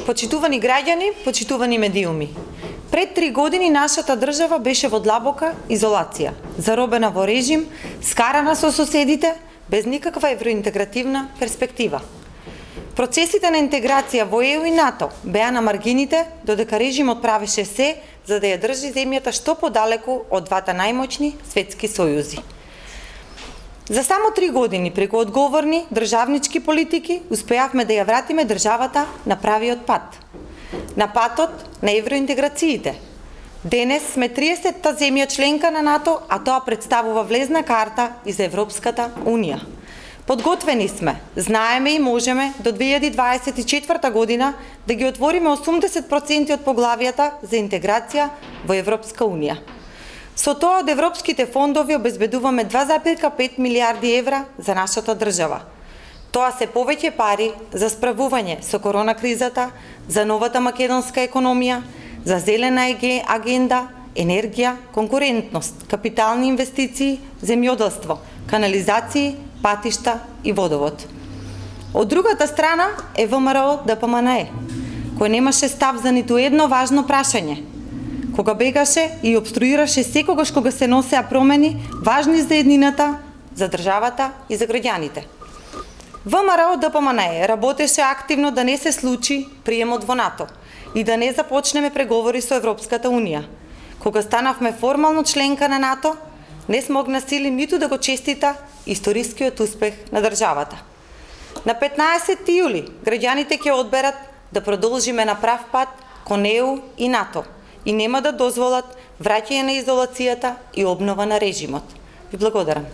Почитувани граѓани, почитувани медиуми. Пред 3 години нашата држава беше во длабока изолација, заробена во режим, скарана со соседите, без никаква евроинтегративна перспектива. Процесите на интеграција во ЕУ и НАТО беа на маргините, додека режимот правеше се за да ја држи земјата што подалеку од двата најмоćни светски сојузи. За само 3 години, преку одговорни државнички политики, успеавме да ја вратиме државата на правиот пат. На патот на евроинтеграциите. Денес сме 30-та земја членка на НАТО, а тоа представува влезна карта и за Европската Унија. Подготвени сме, знаеме и можеме до 2024 година да ги отвориме 80% од поглавијата за интеграција во Европска Унија. Со тоа од европските фондови обезбедуваме 2,5 милиарди евра за нашата држава. Тоа се повеќе пари за справување со корона кризата, за новата македонска економија, за зелена агенда, енергија, конкурентност, капитални инвестиции, земјоделство, канализации, патишта и водовод. Од другата страна е ВМРО ДПМНЕ, кој немаше став за ниту едно важно прашање, кога бегаше и обструираше секогаш кога се носеа промени важни за еднината, за државата и за граѓаните. ВМРО ДПМНЕ работеше активно да не се случи приемот во НАТО и да не започнеме преговори со Европската Унија. Кога станавме формално членка на НАТО, не смогна сили ниту да го честита историскиот успех на државата. На 15 јули граѓаните ќе одберат да продолжиме на прав пат кон ЕУ и НАТО и нема да дозволат враќање на изолацијата и обнова на режимот. Ви благодарам.